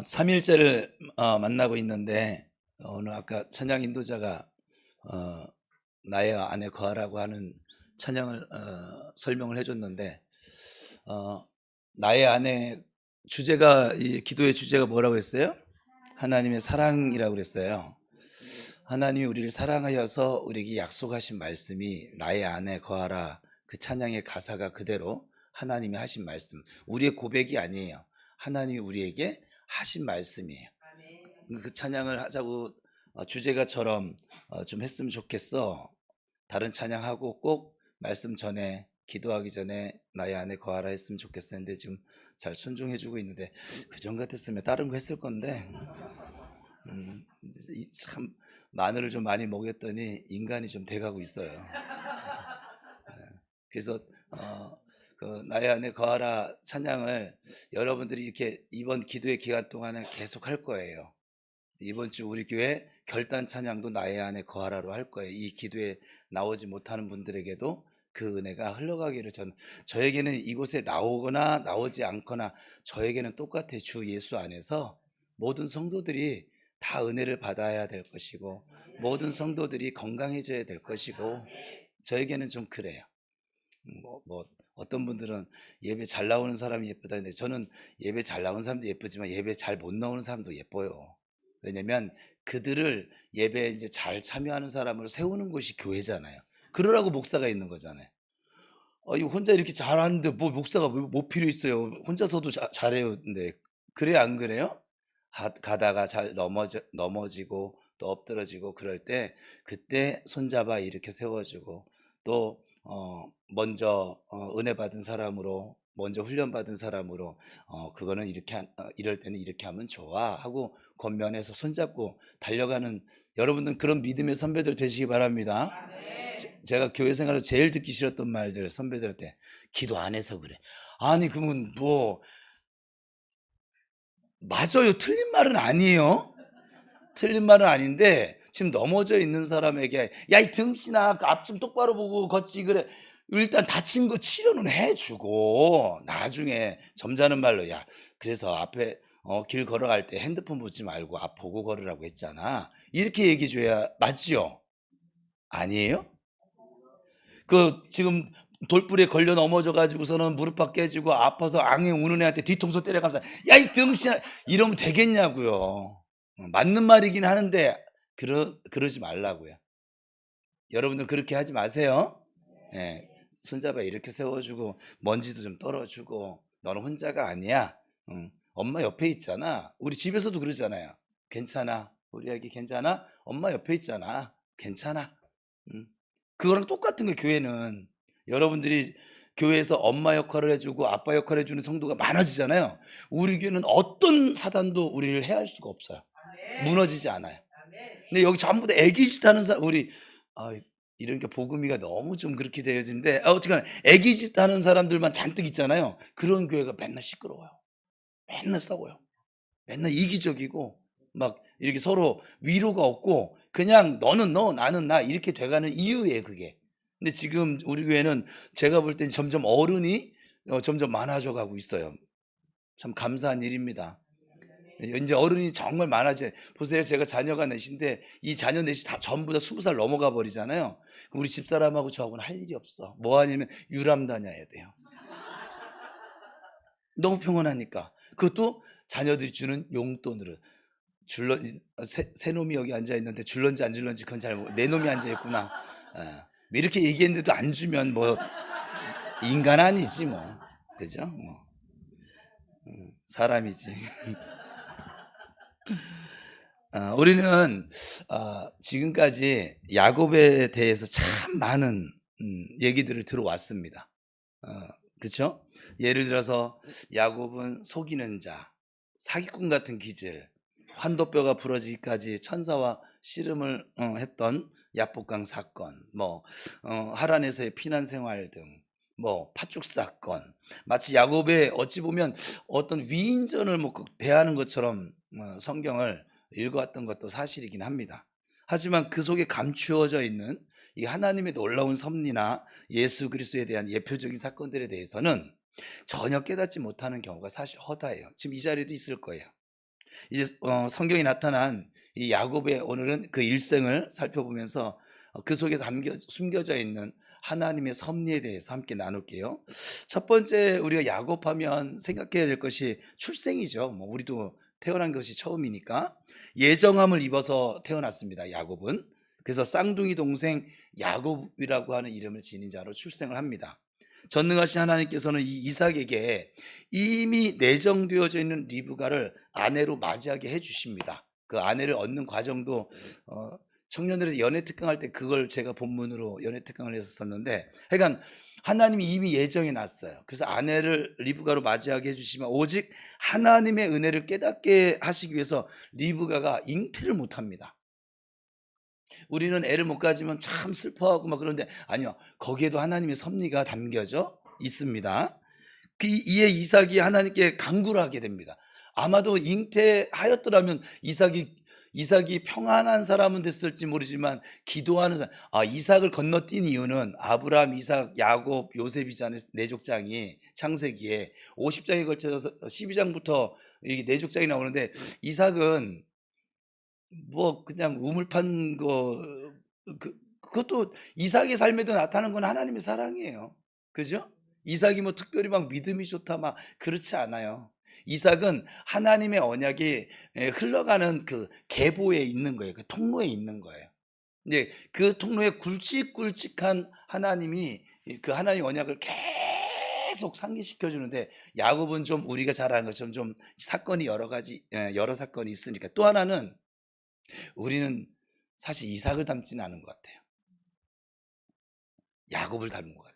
삼일째를 만나고 있는데 오늘 아까 찬양 인도자가 어, 나의 안에 거하라고 하는 찬양을 설명을 해줬는데 나의 안에 주제가 이 기도의 주제가 뭐라고 했어요? 하나님의 사랑이라고 그랬어요. 하나님이 우리를 사랑하여서 우리에게 약속하신 말씀이 나의 안에 거하라. 그 찬양의 가사가 그대로 하나님이 하신 말씀, 우리의 고백이 아니에요. 하나님이 우리에게 하신 말씀이에요. 그 찬양을 하자고 주제가처럼 좀 했으면 좋겠어. 다른 찬양하고 꼭 말씀 전에 기도하기 전에 나의 안에 거하라 했으면 좋겠었는데 지금 잘 순종해주고 있는데 그전 같았으면 다른 거 했을 건데 참 마늘을 좀 많이 먹였더니 인간이 좀 돼가고 있어요. 그래서 그 나의 안에 거하라 찬양을 여러분들이 이렇게 이번 기도의 기간 동안에 계속 할 거예요. 이번 주 우리 교회 결단 찬양도 나의 안에 거하라로 할 거예요. 이 기도에 나오지 못하는 분들에게도 그 은혜가 흘러가기를 저에게는 이곳에 나오거나 나오지 않거나 저에게는 똑같아요. 주 예수 안에서 모든 성도들이 다 은혜를 받아야 될 것이고 모든 성도들이 건강해져야 될 것이고 저에게는 좀 그래요. 뭐 어떤 분들은 예배 잘 나오는 사람이 예쁘다 근데 저는 예배 잘 나오는 사람도 예쁘지만 예배 잘 못 나오는 사람도 예뻐요. 왜냐면 그들을 예배에 이제 잘 참여하는 사람으로 세우는 곳이 교회잖아요. 그러라고 목사가 있는 거잖아요. 이거 혼자 이렇게 잘하는데 뭐 목사가 뭐 필요 있어요. 혼자서도 잘해요. 근데 그래 안 그래요? 가다가 잘 넘어지고 또 엎드러지고 그럴 때 그때 손잡아 이렇게 세워주고 또 먼저 은혜 받은 사람으로 먼저 훈련 받은 사람으로 그거는 이럴 때는 이렇게 하면 좋아 하고 겉면에서 손잡고 달려가는 여러분들 그런 믿음의 선배들 되시기 바랍니다. 제가 교회 생활에서 제일 듣기 싫었던 말들 선배들한테 기도 안 해서 그래. 아니 그러면 뭐 맞아요. 틀린 말은 아니에요. 틀린 말은 아닌데 지금 넘어져 있는 사람에게 야 이 등신아 그 앞 좀 똑바로 보고 걷지 그래. 일단 다친 거 치료는 해 주고 나중에 점잖은 말로 야 그래서 앞에 길 걸어갈 때 핸드폰 보지 말고 앞 보고 걸으라고 했잖아. 이렇게 얘기해 줘야 맞지요? 아니에요? 그 지금 돌불에 걸려 넘어져 가지고서는 무릎팍 깨지고 아파서 앙행 우는 애한테 뒤통수 때려가면서 "야 이 등신아." 이러면 되겠냐고요. 맞는 말이긴 하는데 그러지 말라고요. 여러분들 그렇게 하지 마세요. 예. 손잡아 이렇게 세워 주고 먼지도 좀 떨어 주고 "너는 혼자가 아니야. 엄마 옆에 있잖아." 우리 집에서도 그러잖아요. "괜찮아. 우리 아기 괜찮아? 엄마 옆에 있잖아. 괜찮아." 음. 그거랑 똑같은 거예요 교회는. 여러분들이 교회에서 엄마 역할을 해 주고 아빠 역할을 해 주는 성도가 많아지잖아요. 우리 교회는 어떤 사단도 우리를 해할 수가 없어요. 무너지지 않아요. 근데 여기 전부 다 애기짓 하는 우리 아 이런 게 복음이가 너무 좀 그렇게 되어지는데 어쨌거나 애기짓 하는 사람들만 잔뜩 있잖아요. 그런 교회가 맨날 시끄러워요. 맨날 싸워요. 맨날 이기적이고 막 이렇게 서로 위로가 없고 그냥 너는 너 나는 나 이렇게 돼 가는 이유예요 그게. 근데 지금 우리 교회는 제가 볼 땐 점점 어른이 점점 많아져 가고 있어요. 참 감사한 일입니다. 인제 어른이 정말 많아져 보세요. 제가 자녀가 넷인데 이 자녀 넷이 다 전부 다 20살 넘어가 버리잖아요. 우리 집사람하고 저하고는 할 일이 없어. 뭐 하냐면 유람 다녀야 돼요. 너무 평온하니까. 그것도 자녀들이 주는 용돈으로. 새 놈이 여기 앉아 있는데 줄런지 안 줄런지 그건 잘 내 놈이 앉아 있구나. 뭐 이렇게 얘기했는데도 안 주면 뭐 인간 아니지 뭐. 그죠? 뭐. 사람이지. 우리는 지금까지 야곱에 대해서 참 많은 얘기들을 들어왔습니다. 어 그쵸? 예를 들어서 야곱은 속이는 자, 사기꾼 같은 기질, 환도뼈가 부러지기까지 천사와 씨름을 했던 야복강 사건, 뭐 하란에서의 피난 생활 등 뭐 팥죽 사건, 마치 야곱의 어찌 보면 어떤 위인전을 뭐 대하는 것처럼 성경을 읽어왔던 것도 사실이긴 합니다. 하지만 그 속에 감추어져 있는 이 하나님의 놀라운 섭리나 예수 그리스도에 대한 예표적인 사건들에 대해서는 전혀 깨닫지 못하는 경우가 사실 허다해요. 지금 이 자리에도 있을 거예요. 이제 성경에 나타난 이 야곱의 오늘은 그 일생을 살펴보면서 그 속에 숨겨져 있는 하나님의 섭리에 대해서 함께 나눌게요. 첫 번째 우리가 야곱하면 생각해야 될 것이 출생이죠. 뭐 우리도 태어난 것이 처음이니까 예정함을 입어서 태어났습니다. 야곱은. 그래서 쌍둥이 동생 야곱이라고 하는 이름을 지닌 자로 출생을 합니다. 전능하신 하나님께서는 이 이삭에게 이미 내정되어져 있는 리브가를 아내로 맞이하게 해주십니다. 그 아내를 얻는 과정도 청년들에서 연애 특강할 때 그걸 제가 본문으로 연애 특강을 했었는데, 하여간 하나님이 이미 예정해 놨어요. 그래서 아내를 리브가로 맞이하게 해주시면 오직 하나님의 은혜를 깨닫게 하시기 위해서 리브가가 잉태를 못합니다. 우리는 애를 못 가지면 참 슬퍼하고 막 그런데 아니요, 거기에도 하나님의 섭리가 담겨져 있습니다. 이에 이삭이 하나님께 간구를 하게 됩니다. 아마도 잉태하였더라면 이삭이 평안한 사람은 됐을지 모르지만 기도하는 사람, 이삭을 건너뛴 이유는 아브라함, 이삭, 야곱, 요셉이잖아요. 네 족장이 창세기에 50장에 걸쳐서 12장부터 네 족장이 나오는데, 이삭은 뭐 그냥 우물 판 거, 그것도 이삭의 삶에도 나타나는 건 하나님의 사랑이에요. 그죠? 이삭이 뭐 특별히 막 믿음이 좋다 막 그렇지 않아요. 이삭은 하나님의 언약이 흘러가는 그 계보에 있는 거예요. 그 통로에 있는 거예요. 이제 그 통로에 굵직굵직한 하나님이 그 하나님의 언약을 계속 상기시켜 주는데, 야곱은 좀 우리가 잘 아는 것처럼 좀 사건이 여러 사건이 있으니까. 또 하나는 우리는 사실 이삭을 닮지는 않은 것 같아요. 야곱을 닮은 것 같아요.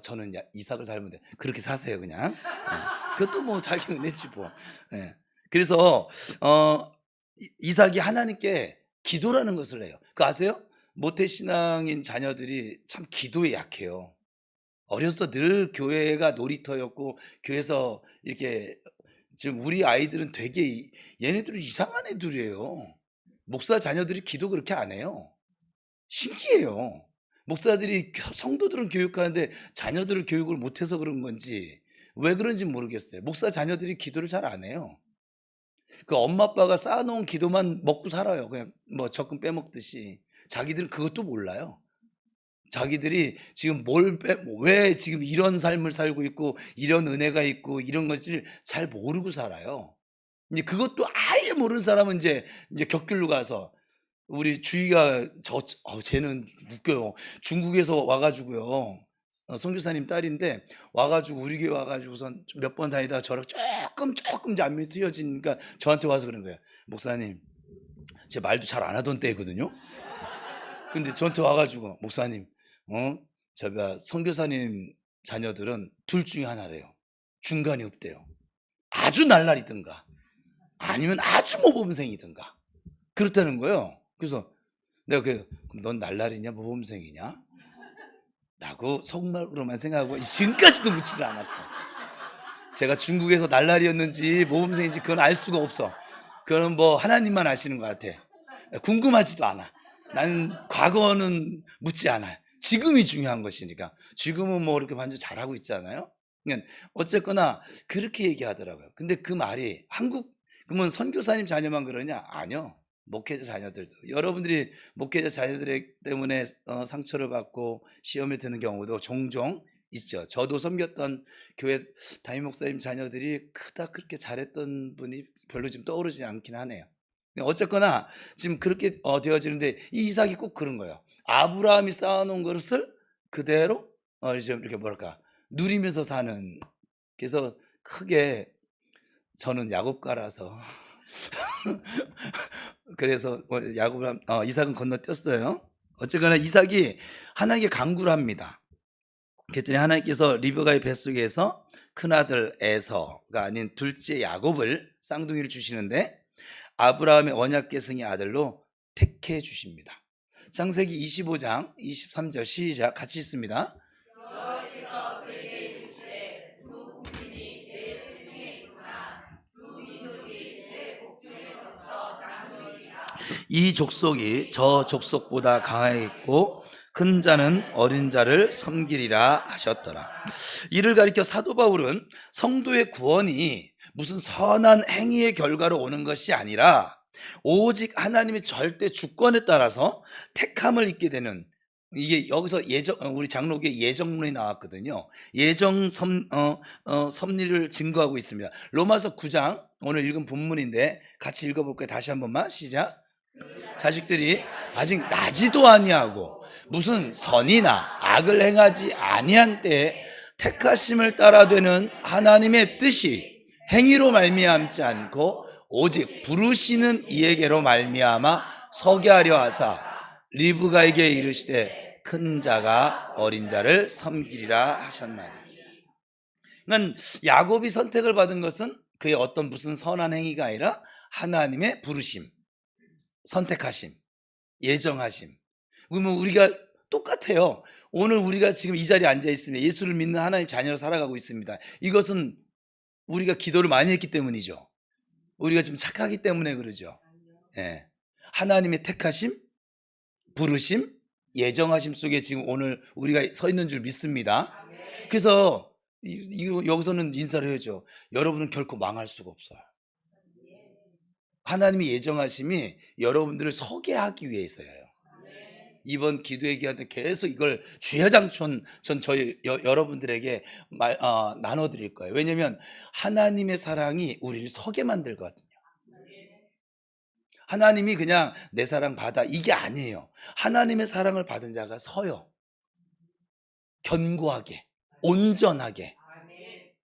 저는 이삭을 닮은데 그렇게 사세요 그냥. 그것도 뭐 자기 은혜지 뭐. 그래서 이삭이 하나님께 기도라는 것을 해요. 그거 아세요? 모태신앙인 자녀들이 참 기도에 약해요. 어려서부터 늘 교회가 놀이터였고, 교회에서 이렇게, 지금 우리 아이들은 되게 얘네들은 이상한 애들이에요. 목사 자녀들이 기도 그렇게 안 해요. 신기해요. 목사들이 성도들은 교육하는데 자녀들을 교육을 못해서 그런 건지 왜 그런지 모르겠어요. 목사 자녀들이 기도를 잘 안 해요. 그 엄마 아빠가 쌓아놓은 기도만 먹고 살아요. 그냥 뭐 적금 빼먹듯이. 자기들은 그것도 몰라요. 자기들이 지금 왜 지금 이런 삶을 살고 있고 이런 은혜가 있고 이런 것을 잘 모르고 살아요. 이제 그것도 아예 모르는 사람은 이제 격길로 가서, 우리 주희가 쟤는 웃겨요. 중국에서 와가지고요. 선교사님 딸인데 와가지고 우리 교회 와가지고선 몇 번 다니다가 저랑 조금 이제 안면이 트여지니까 저한테 와서 그런 거예요. 목사님, 제 말도 잘 안 하던 때거든요. 근데 저한테 와가지고 목사님, 선교사님 자녀들은 둘 중에 하나래요. 중간이 없대요. 아주 날라리든가 아니면 아주 모범생이든가 그렇다는 거예요. 그래서 내가 그럼 넌 날라리냐 모범생이냐? 라고 속말로만 생각하고 지금까지도 묻지를 않았어. 제가 중국에서 날라리였는지 모범생인지 그건 알 수가 없어. 그건 뭐 하나님만 아시는 것 같아. 궁금하지도 않아. 나는 과거는 묻지 않아요. 지금이 중요한 것이니까. 지금은 뭐 이렇게 완전 잘하고 있잖아요. 그러니까 어쨌거나 그렇게 얘기하더라고요. 근데 그 말이 그러면 선교사님 자녀만 그러냐? 아니요. 목회자 자녀들도. 여러분들이 목회자 자녀들 때문에 상처를 받고 시험에 드는 경우도 종종 있죠. 저도 섬겼던 교회 담임 목사님 자녀들이 그닥 그렇게 잘했던 분이 별로 지금 떠오르지 않긴 하네요. 어쨌거나 지금 그렇게 되어지는데, 이 이삭이 꼭 그런 거예요. 아브라함이 쌓아놓은 것을 그대로 이렇게 뭐랄까 누리면서 사는. 그래서 크게 저는 야곱가라서 그래서 이삭은 건너뛰었어요. 어쨌거나 이삭이 하나님께 간구를 합니다. 그랬더니 하나님께서 리브가의 뱃속에서 큰아들 에서가 아닌 둘째 야곱을, 쌍둥이를 주시는데 아브라함의 언약계승의 아들로 택해 주십니다. 창세기 25장 23절 시작 같이 읽습니다. 이 족속이 저 족속보다 강하겠고 큰 자는 어린 자를 섬기리라 하셨더라. 이를 가리켜 사도 바울은 성도의 구원이 무슨 선한 행위의 결과로 오는 것이 아니라 오직 하나님의 절대 주권에 따라서 택함을 입게 되는, 이게 여기서 우리 장로교에 예정론이 나왔거든요. 섭리를 증거하고 있습니다. 로마서 9장 오늘 읽은 본문인데 같이 읽어볼까요? 다시 한 번만 시작. 자식들이 아직 나지도 아니하고 무슨 선이나 악을 행하지 아니한 때에 택하심을 따라 되는 하나님의 뜻이 행위로 말미암지 않고 오직 부르시는 이에게로 말미암아 서게 하려 하사 리브가에게 이르시되 큰 자가 어린 자를 섬기리라 하셨나니. 그러니까 야곱이 선택을 받은 것은 그의 어떤 무슨 선한 행위가 아니라 하나님의 부르심, 선택하심, 예정하심. 그러면 우리가 똑같아요. 오늘 우리가 지금 이 자리에 앉아 있으면 예수를 믿는 하나님 자녀로 살아가고 있습니다. 이것은 우리가 기도를 많이 했기 때문이죠. 우리가 좀 착하기 때문에 그러죠. 예. 하나님의 택하심, 부르심, 예정하심 속에 지금 오늘 우리가 서 있는 줄 믿습니다. 그래서 여기서는 인사를 해야죠. 여러분은 결코 망할 수가 없어요. 하나님의 예정하심이 여러분들을 서게 하기 위해서예요. 이번 기도회 기간에 계속 이걸 주야장천 여러분들에게 나눠드릴 거예요. 왜냐하면 하나님의 사랑이 우리를 서게 만들거든요. 하나님이 그냥 내 사랑 받아 이게 아니에요. 하나님의 사랑을 받은 자가 서요. 견고하게, 온전하게.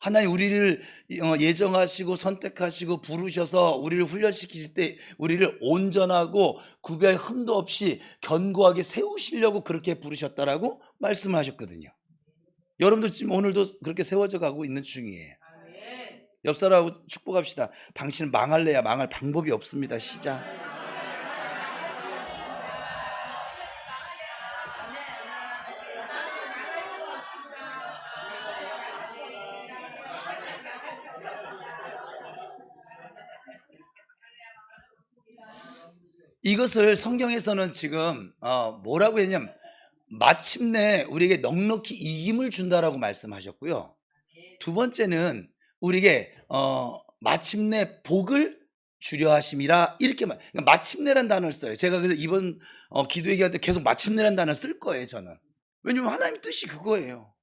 하나님 우리를 예정하시고 선택하시고 부르셔서 우리를 훈련시키실 때 우리를 온전하고 구별의 흠도 없이 견고하게 세우시려고 그렇게 부르셨다라고 말씀하셨거든요. 여러분도 지금 오늘도 그렇게 세워져 가고 있는 중이에요. 옆 사람하고 축복합시다. 당신은 망할래야 망할 방법이 없습니다. 시작. 이것을 성경에서는 지금 뭐라고 했냐면 마침내 우리에게 넉넉히 이김을 준다라고 말씀하셨고요. 두 번째는 우리에게 마침내 복을 주려 하심이라 이렇게 그러니까 마침내란 단어를 써요. 제가 그래서 이번 기도 얘기할 때 계속 마침내란 단어를 쓸 거예요. 저는. 왜냐하면 하나님의 뜻이 그거예요.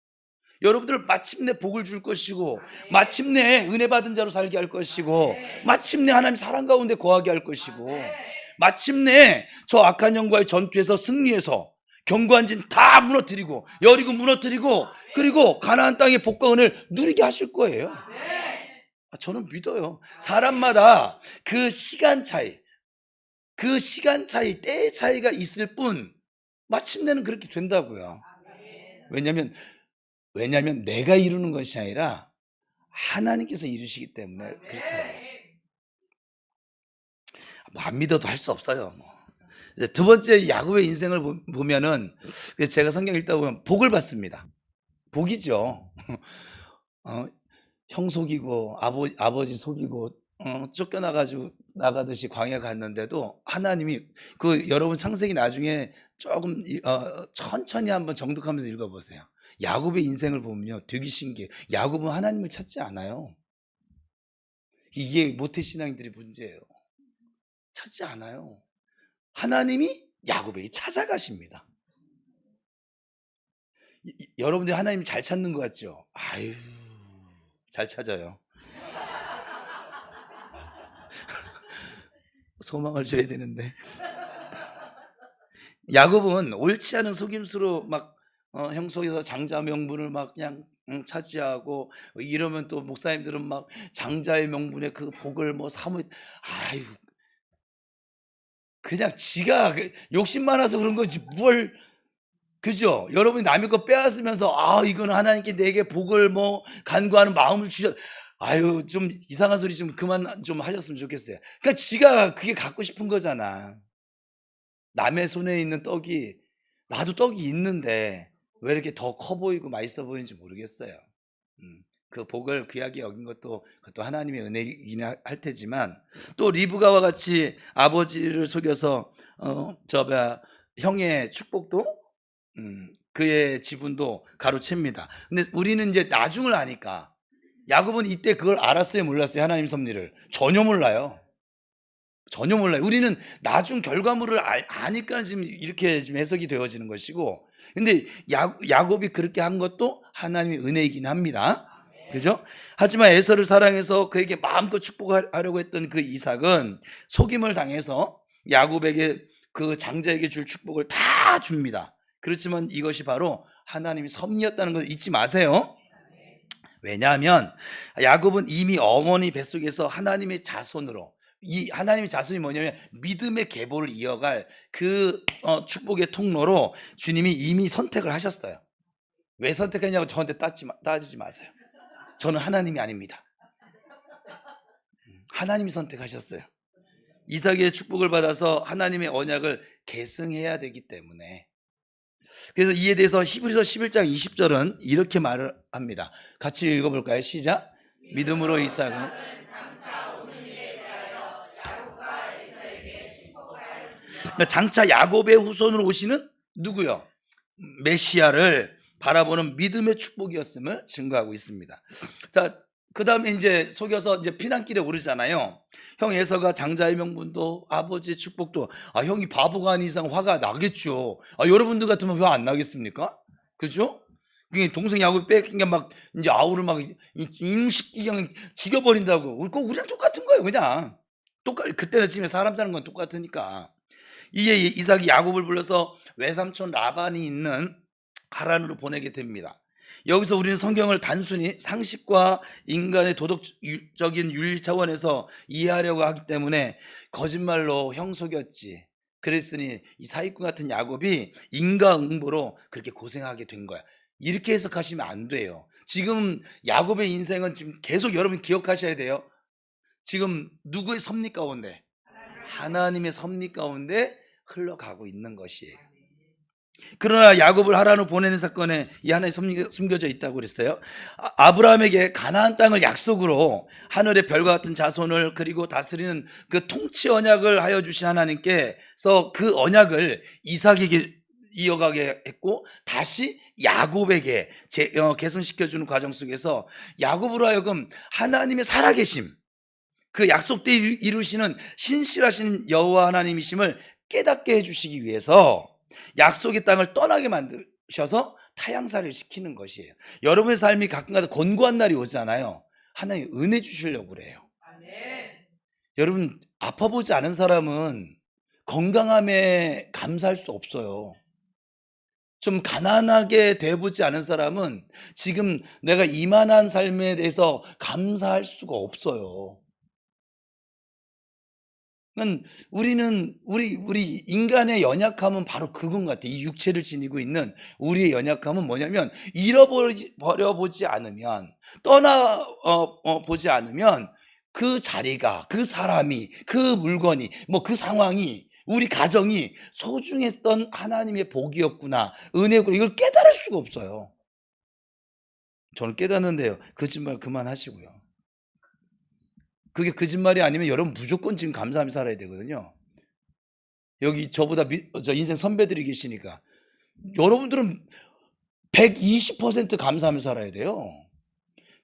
여러분들 마침내 복을 줄 것이고 마침내 은혜 받은 자로 살게 할 것이고 마침내 하나님 사랑 가운데 거하게 할 것이고 마침내 저 악한 영과의 전투에서 승리해서 견고한 진 다 무너뜨리고 여리고 무너뜨리고 그리고 가나안 땅의 복과 은혜를 누리게 하실 거예요. 저는 믿어요. 사람마다 그 시간 차이, 때의 차이가 있을 뿐 마침내는 그렇게 된다고요. 왜냐하면 내가 이루는 것이 아니라 하나님께서 이루시기 때문에 그렇다고요. 안 믿어도 할 수 없어요. 두 번째 야곱의 인생을 보면은 제가 성경 읽다 보면 복을 받습니다. 복이죠. 형 속이고 아버지 속이고 쫓겨나가지고 나가듯이 광야 갔는데도 하나님이 여러분 창세기 나중에 조금 천천히 한번 정독하면서 읽어보세요. 야곱의 인생을 보면요 되게 신기해요. 야곱은 하나님을 찾지 않아요. 이게 모태신앙인들의 문제예요. 찾지 않아요. 하나님이 야곱에게 찾아가십니다. 여러분들이 하나님 잘 찾는 것 같죠? 아유, 잘 찾아요. 소망을 줘야 되는데. 야곱은 옳지 않은 속임수로 막 형 속에서 장자 명분을 막 그냥 차지하고 이러면 또 목사님들은 막 장자의 명분의 그 복을 뭐 아유, 그냥 지가 욕심 많아서 그런 거지 뭘. 그죠? 여러분이 남의 거 빼앗으면서 이거는 하나님께 내게 복을 뭐 간구하는 마음을 아유 좀 이상한 소리 좀 그만 좀 하셨으면 좋겠어요. 그러니까 지가 그게 갖고 싶은 거잖아. 남의 손에 있는 떡이 나도 떡이 있는데 왜 이렇게 더 커 보이고 맛있어 보이는지 모르겠어요. 그 복을 귀하게 여긴 그것도 하나님의 은혜이긴 할 테지만 또 리브가와 같이 아버지를 속여서 형의 축복도 그의 지분도 가로챕니다. 근데 우리는 이제 나중을 아니까, 야곱은 이때 그걸 알았어요, 몰랐어요? 하나님 섭리를 전혀 몰라요. 전혀 몰라요. 우리는 나중 결과물을 아니까 지금 이렇게 지금 해석이 되어지는 것이고, 근데 야곱이 그렇게 한 것도 하나님의 은혜이긴 합니다. 그죠? 하지만 에서를 사랑해서 그에게 마음껏 축복하려고 했던 그 이삭은 속임을 당해서 야곱에게, 그 장자에게 줄 축복을 다 줍니다. 그렇지만 이것이 바로 하나님의 섭리였다는 것을 잊지 마세요. 왜냐하면 야곱은 이미 어머니 뱃속에서 하나님의 자손으로, 이 하나님의 자손이 뭐냐면 믿음의 계보를 이어갈 그 축복의 통로로 주님이 이미 선택을 하셨어요. 왜 선택했냐고 저한테 따지지 마세요. 저는 하나님이 아닙니다. 하나님이 선택하셨어요. 이삭의 축복을 받아서 하나님의 언약을 계승해야 되기 때문에. 그래서 이에 대해서 히브리서 11장 20절은 이렇게 말을 합니다. 같이 읽어볼까요? 시작. 믿음으로 이삭은 장차 야곱의 후손으로 오시는 누구요? 메시아를 바라보는 믿음의 축복이었음을 증거하고 있습니다. 자, 그 다음에 이제 속여서 이제 피난길에 오르잖아요. 형 에서가 장자의 명분도 아버지의 축복도, 형이 바보가 아닌 이상 화가 나겠죠. 여러분들 같으면 화 안 나겠습니까? 그죠? 동생 야곱이 뺏긴 막 이제 아우를 막 인식이 그냥 죽여버린다고. 우리랑 똑같은 거예요, 그냥. 그때는 지금 사람 사는 건 똑같으니까. 이에 이삭이 야곱을 불러서 외삼촌 라반이 있는 하란으로 보내게 됩니다. 여기서 우리는 성경을 단순히 상식과 인간의 도덕적인 윤리 차원에서 이해하려고 하기 때문에 거짓말로 형 속였지, 그랬으니 이 사기꾼 같은 야곱이 인과응보로 그렇게 고생하게 된 거야, 이렇게 해석하시면 안 돼요. 지금 야곱의 인생은 지금 계속 여러분 기억하셔야 돼요. 지금 누구의 섭리 가운데? 하나님의 섭리 가운데 흘러가고 있는 것이에요. 그러나 야곱을 하란으로 보내는 사건에 이 하나의 섭리가 숨겨져 있다고 그랬어요. 아브라함에게 가나안 땅을 약속으로 하늘의 별과 같은 자손을 그리고 다스리는 그 통치 언약을 하여 주신 하나님께서 그 언약을 이삭에게 이어가게 했고, 다시 야곱에게 계승시켜주는 과정 속에서 야곱으로 하여금 하나님의 살아계심, 그 약속대로 이루시는 신실하신 여호와 하나님이심을 깨닫게 해주시기 위해서 약속의 땅을 떠나게 만드셔서 타향살이를 시키는 것이에요. 여러분의 삶이 가끔가다 곤고한 날이 오잖아요. 하나님 은혜 주시려고 그래요. 여러분, 아파보지 않은 사람은 건강함에 감사할 수 없어요. 좀 가난하게 돼보지 않은 사람은 지금 내가 이만한 삶에 대해서 감사할 수가 없어요. 우리 인간의 연약함은 바로 그건 같아. 이 육체를 지니고 있는 우리의 연약함은 뭐냐면, 잃어버려보지 않으면, 보지 않으면 그 자리가, 그 사람이, 그 물건이, 그 상황이, 우리 가정이 소중했던 하나님의 복이었구나, 은혜구나, 이걸 깨달을 수가 없어요. 저는 깨닫는데요. 거짓말 그만하시고요. 그게 거짓말이 아니면 여러분 무조건 지금 감사하며 살아야 되거든요. 여기 저보다 저 인생 선배들이 계시니까 여러분들은 120% 감사하며 살아야 돼요.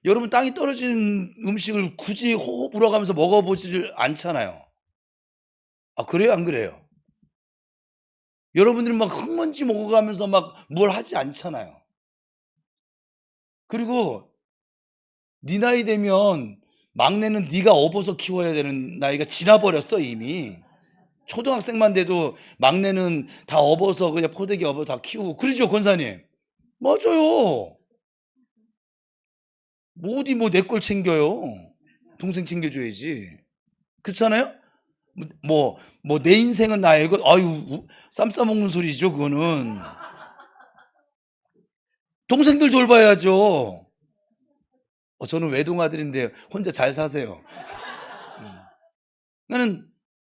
여러분 땅이 떨어진 음식을 굳이 호호 불어가면서 먹어보질 않잖아요. 그래요, 안 그래요? 여러분들이 막 흙먼지 먹어가면서 막 뭘 하지 않잖아요. 그리고 네 나이 되면 막내는 네가 업어서 키워야 되는 나이가 지나버렸어, 이미. 초등학생만 돼도 막내는 다 업어서 그냥 포대기 업어 다 키우고 그러죠, 권사님? 맞아요. 어디 내 걸 챙겨요. 동생 챙겨줘야지. 그렇잖아요? 내 인생은 나의 것, 쌈 싸먹는 소리죠, 그거는. 동생들 돌봐야죠. 저는 외동아들인데 혼자 잘 사세요. 나는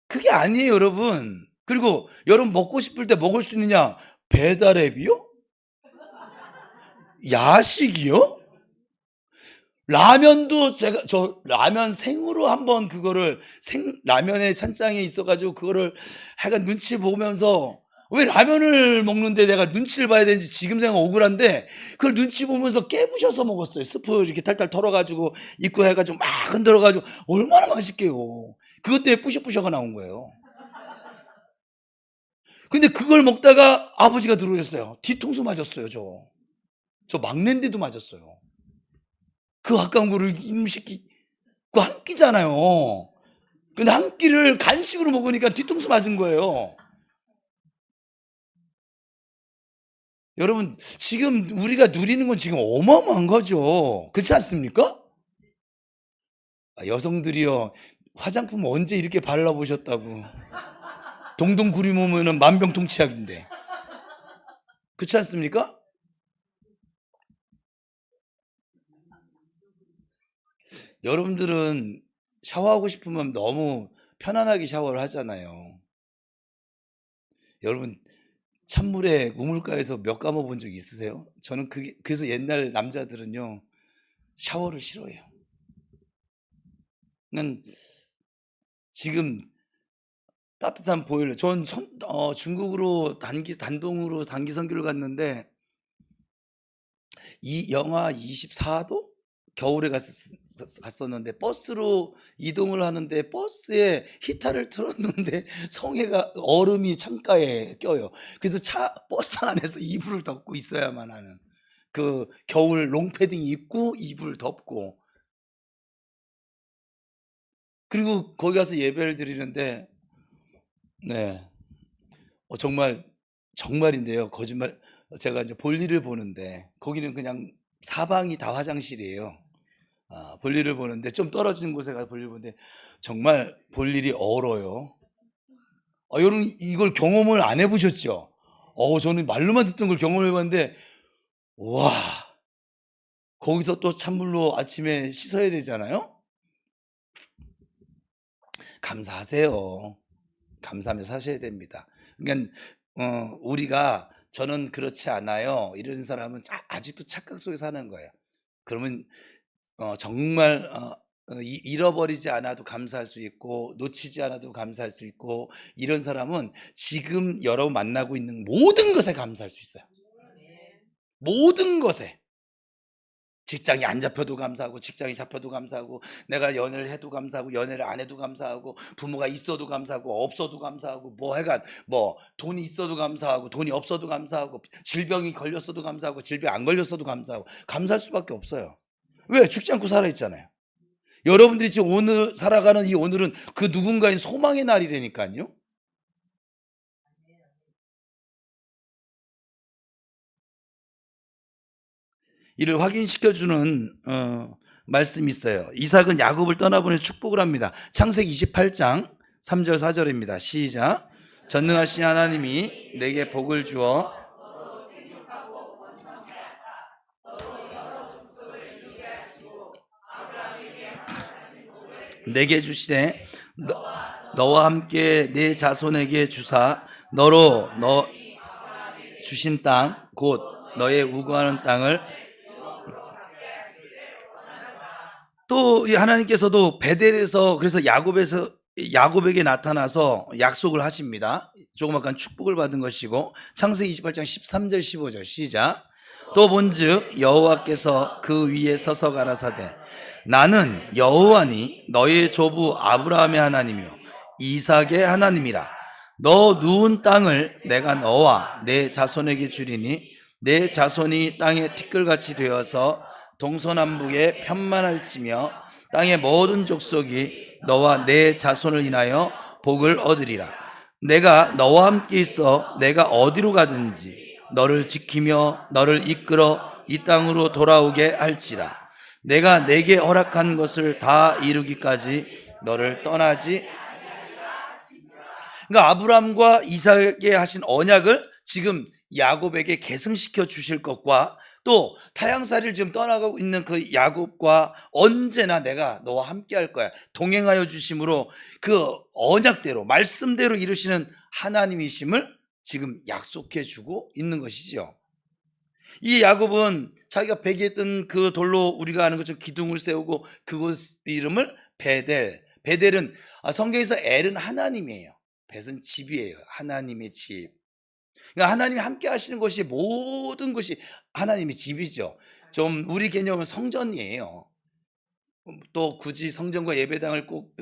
그게 아니에요, 여러분. 그리고 여러분 먹고 싶을 때 먹을 수 있느냐? 배달 앱이요? 야식이요? 라면도 저 라면 생으로 한번 그거를 라면의 찬장에 있어가지고 그거를 하여간 눈치 보면서 왜 라면을 먹는데 내가 눈치를 봐야 되는지 지금 생각 억울한데 그걸 눈치 보면서 깨부셔서 먹었어요. 스프 이렇게 탈탈 털어가지고 입구 해가지고 막 흔들어가지고 얼마나 맛있게요. 그것 때문에 뿌셔뿌셔가 나온 거예요. 근데 그걸 먹다가 아버지가 들어오셨어요. 뒤통수 맞았어요, 저. 저 막내인데도 맞았어요. 그 가까운 거를 이놈 새끼, 그거 한 끼잖아요. 근데 한 끼를 간식으로 먹으니까 뒤통수 맞은 거예요. 여러분, 지금 우리가 누리는 건 지금 어마어마한 거죠. 그렇지 않습니까? 여성들이요, 화장품 언제 이렇게 발라보셨다고. 동동 구리모면은 만병통치약인데. 그렇지 않습니까? 여러분들은 샤워하고 싶으면 너무 편안하게 샤워를 하잖아요. 여러분, 찬물에 우물가에서 몇 감아 본 적 있으세요? 저는 그래서 옛날 남자들은요, 샤워를 싫어해요. 난 지금 따뜻한 보일러, 전 중국으로 단동으로 단기 선교를 갔는데 이 영하 24도 겨울에 갔었는데 버스로 이동을 하는데 버스에 히터를 틀었는데 성에가 얼음이 창가에 껴요. 그래서 버스 안에서 이불을 덮고 있어야만 하는, 그 겨울 롱패딩 입고 이불 덮고, 그리고 거기 가서 예배를 드리는데 네. 정말 정말인데요. 거짓말, 제가 이제 볼일을 보는데 거기는 그냥 사방이 다 화장실이에요. 볼일을 보는데 좀 떨어진 곳에 가서 볼일을 보는데 정말 볼일이 얼어요. 여러분 이걸 경험을 안 해 보셨죠? 저는 말로만 듣던 걸 경험해 봤는데 와, 거기서 또 찬물로 아침에 씻어야 되잖아요. 감사하세요. 감사하며 사셔야 됩니다. 그러니까 우리가 "저는 그렇지 않아요." 이런 사람은 아직도 착각 속에 사는 거예요. 그러면 정말 잃어버리지 않아도 감사할 수 있고 놓치지 않아도 감사할 수 있고, 이런 사람은 지금 여러분 만나고 있는 모든 것에 감사할 수 있어요. 모든 것에. 직장이 안 잡혀도 감사하고 직장이 잡혀도 감사하고 내가 연애를 해도 감사하고 연애를 안 해도 감사하고 부모가 있어도 감사하고 없어도 감사하고 뭐 하여간 뭐 돈이 있어도 감사하고 돈이 없어도 감사하고 질병이 걸렸어도 감사하고 질병 안 걸렸어도 감사하고, 감사할 수밖에 없어요. 왜? 죽지 않고 살아있잖아요. 여러분들이 지금 오늘 살아가는 이 오늘은 그 누군가의 소망의 날이라니까요. 이를 확인시켜주는 말씀이 있어요. 이삭은 야곱을 떠나보내 축복을 합니다. 창세기 28장 3절 4절입니다. 시작. 전능하신 하나님이 내게 복을 주어 내게 주시되 너와 함께 내 자손에게 주사 너로 너 주신 땅 곧 너의 우거하는 땅을, 또 하나님께서도 베델에서, 그래서 야곱에게 나타나서 약속을 하십니다. 조그마한 축복을 받은 것이고, 창세기 28장 13절 15절 시작. 또 본즉 여호와께서 그 위에 서서 가라사대 나는 여호와니 너의 조부 아브라함의 하나님이요 이삭의 하나님이라. 너 누운 땅을 내가 너와 내 자손에게 주리니 내 자손이 땅의 티끌같이 되어서 동서남북에 편만할지며 땅의 모든 족속이 너와 내 자손을 인하여 복을 얻으리라. 내가 너와 함께 있어 내가 어디로 가든지 너를 지키며 너를 이끌어 이 땅으로 돌아오게 할지라. 내가 내게 허락한 것을 다 이루기까지 너를 떠나지. 그러니까 아브라함과 이삭에게 하신 언약을 지금 야곱에게 계승시켜 주실 것과, 또 타향살이를 지금 떠나가고 있는 그 야곱과 언제나 내가 너와 함께 할 거야 동행하여 주심으로 그 언약대로 말씀대로 이루시는 하나님이심을 지금 약속해 주고 있는 것이지요. 이 야곱은 자기가 베개했던 그 돌로 우리가 아는 것처럼 기둥을 세우고 그곳 이름을 베델. 베델은 성경에서 엘은 하나님이에요. 벳은 집이에요. 하나님의 집. 그러니까 하나님이 함께 하시는 것이 모든 것이 하나님의 집이죠. 좀 우리 개념은 성전이에요. 또 굳이 성전과 예배당을 꼭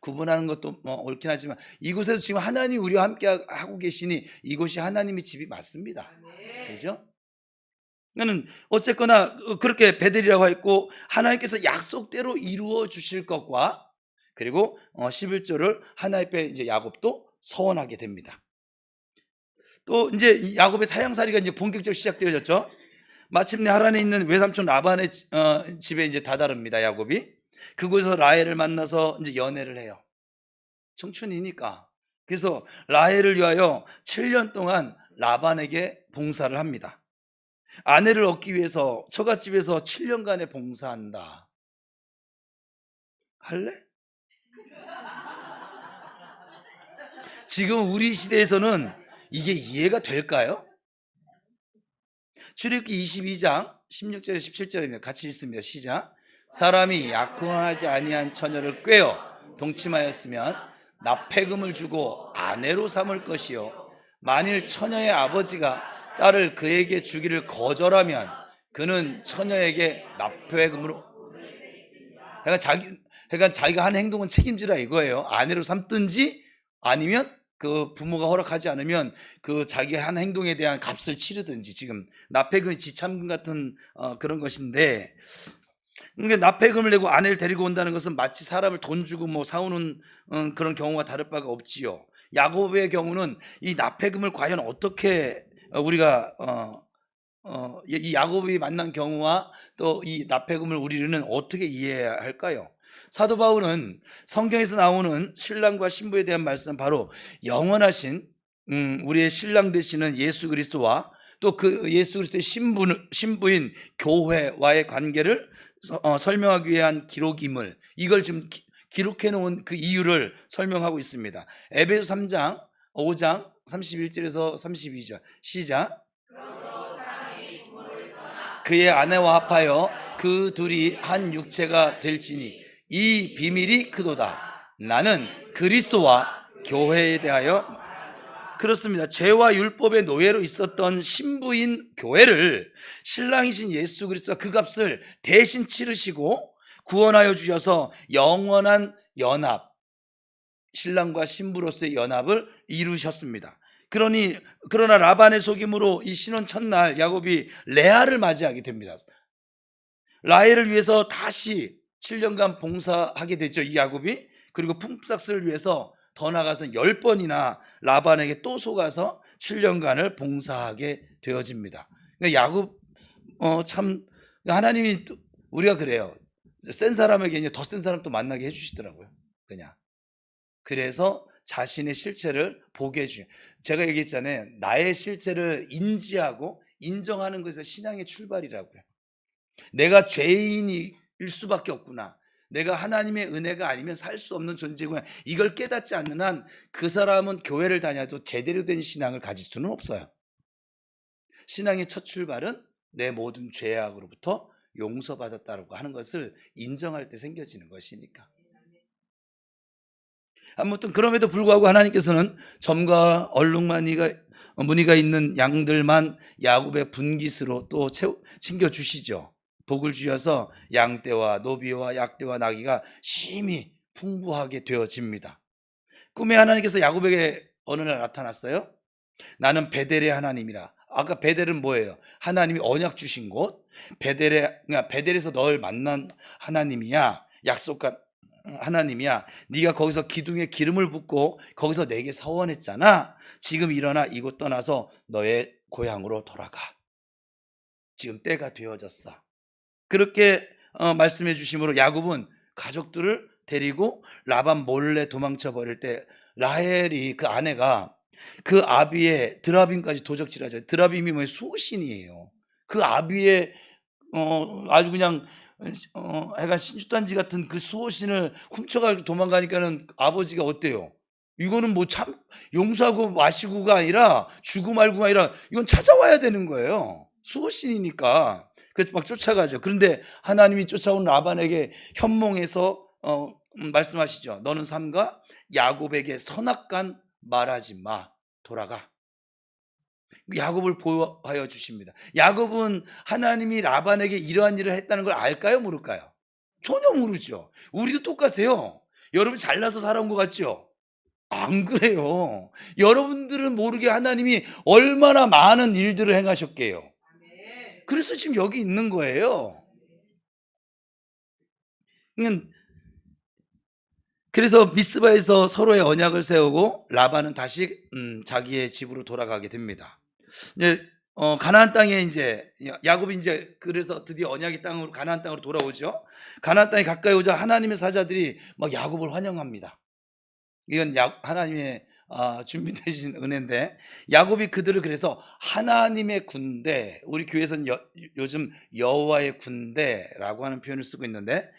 구분하는 것도 뭐 옳긴 하지만 이곳에서 지금 하나님이 우리와 함께 하고 계시니 이곳이 하나님의 집이 맞습니다. 그죠? 그러니까는 어쨌거나 그렇게 베델이라고 했고 하나님께서 약속대로 이루어 주실 것과 그리고 11절을 하나님 앞에 이제 야곱도 서원하게 됩니다. 또 이제 이 야곱의 타향살이가 이제 본격적으로 시작되어졌죠. 마침내 하란에 있는 외삼촌 라반의 집에 이제 다다릅니다. 야곱이 그곳에서 라헬을 만나서 이제 연애를 해요. 청춘이니까. 그래서 라헬을 위하여 7년 동안 라반에게 봉사를 합니다. 아내를 얻기 위해서 처갓집에서 7년간의 봉사한다. 할래? 지금 우리 시대에서는 이게 이해가 될까요? 출애굽기 22장 16절에 17절입니다. 같이 읽습니다. 시작. 사람이 약혼하지 아니한 처녀를 꾀어 동침하였으면 납폐금을 주고 아내로 삼을 것이요 만일 처녀의 아버지가 딸을 그에게 주기를 거절하면 그는 처녀에게 납폐금으로 그러니까 자기가 한 행동은 책임지라 이거예요. 아내로 삼든지 아니면 그 부모가 허락하지 않으면 그 자기 한 행동에 대한 값을 치르든지 지금 납폐금, 지참금 같은 그런 것인데 그러니까 납폐금을 내고 아내를 데리고 온다는 것은 마치 사람을 돈 주고 뭐 사오는 그런 경우와 다를 바가 없지요. 야곱의 경우는 이 납폐금을 과연 어떻게 우리가 이 야곱이 만난 경우와 또 이 납폐금을 우리는 어떻게 이해해야 할까요? 사도 바울은 성경에서 나오는 신랑과 신부에 대한 말씀 바로 영원하신 우리의 신랑 되시는 예수 그리스도와 또 그 예수 그리스도의 신부인 교회와의 관계를 설명하기 위한 기록임을 이걸 지금 기록해 놓은 그 이유를 설명하고 있습니다. 에베소 3장 5장 31절에서 32절 시작. 그의 아내와 합하여 그 둘이 한 육체가 될지니 이 비밀이 크도다. 나는 그리스도와 교회에 대하여 그렇습니다. 죄와 율법의 노예로 있었던 신부인 교회를 신랑이신 예수 그리스도가 그 값을 대신 치르시고 구원하여 주셔서 영원한 연합, 신랑과 신부로서의 연합을 이루셨습니다. 그러나 라반의 속임으로 이 신혼 첫날 야곱이 레아를 맞이하게 됩니다. 라헬을 위해서 다시 7년간 봉사하게 되죠, 이 야곱이. 그리고 품삯을 위해서 더 나가서 10번이나 라반에게 또 속아서 7년간을 봉사하게 되어집니다. 그러니까 야곱 참 하나님이 우리가 그래요. 센 사람에게 더 센 사람 또 만나게 해주시더라고요. 그냥 그래서 자신의 실체를 보게 해주요. 제가 얘기했잖아요. 나의 실체를 인지하고 인정하는 것에서 신앙의 출발이라고요. 내가 죄인일 수밖에 없구나. 내가 하나님의 은혜가 아니면 살 수 없는 존재구나. 이걸 깨닫지 않는 한 그 사람은 교회를 다녀도 제대로 된 신앙을 가질 수는 없어요. 신앙의 첫 출발은 내 모든 죄악으로부터 용서받았다고 하는 것을 인정할 때 생겨지는 것이니까. 아무튼 그럼에도 불구하고 하나님께서는 점과 무늬가 있는 양들만 야곱의 분깃으로 또 챙겨주시죠. 복을 주셔서 양떼와 노비와 약떼와 나귀가 심히 풍부하게 되어집니다. 꿈에 하나님께서 야곱에게 어느 날 나타났어요. 나는 베델의 하나님이라. 아까 베델은 뭐예요? 하나님이 언약 주신 곳. 그러니까 베델에서 널 만난 하나님이야. 약속한 하나님이야. 네가 거기서 기둥에 기름을 붓고 거기서 내게 서원했잖아. 지금 일어나 이곳 떠나서 너의 고향으로 돌아가. 지금 때가 되어졌어. 그렇게 말씀해 주심으로 야곱은 가족들을 데리고 라반 몰래 도망쳐 버릴 때 라헬이 그 아내가 그 아비의 드라빔까지 도적질하죠. 드라빔이 뭐예요? 수호신이에요. 그 아비의 아주 그냥 약간 신주단지 같은 그 수호신을 훔쳐가지고 도망가니까는 아버지가 어때요? 이거는 뭐 참 용서하고 마시고가 아니라 주고 말고가 아니라 이건 찾아와야 되는 거예요. 수호신이니까. 그래서 막 쫓아가죠. 그런데 하나님이 쫓아온 라반에게 현몽에서 말씀하시죠. 너는 삼가 야곱에게 선악간 말하지 마. 돌아가. 야곱을 보호하여 주십니다. 야곱은 하나님이 라반에게 이러한 일을 했다는 걸 알까요, 모를까요? 전혀 모르죠. 우리도 똑같아요. 여러분 잘나서 살아온 것 같죠? 안 그래요. 여러분들은 모르게 하나님이 얼마나 많은 일들을 행하셨게요. 그래서 지금 여기 있는 거예요. 그래서 미스바에서 서로의 언약을 세우고 라반은 다시 자기의 집으로 돌아가게 됩니다. 이제 가나안 땅에 이제 야곱이 이제 그래서 드디어 언약의 땅으로 가나안 땅으로 돌아오죠. 가나안 땅에 가까이 오자 하나님의 사자들이 막 야곱을 환영합니다. 이건 하나님의 준비되신 은혜인데, 야곱이 그들을 그래서 하나님의 군대, 우리 교회에서는 요즘 여호와의 군대라고 하는 표현을 쓰고 있는데,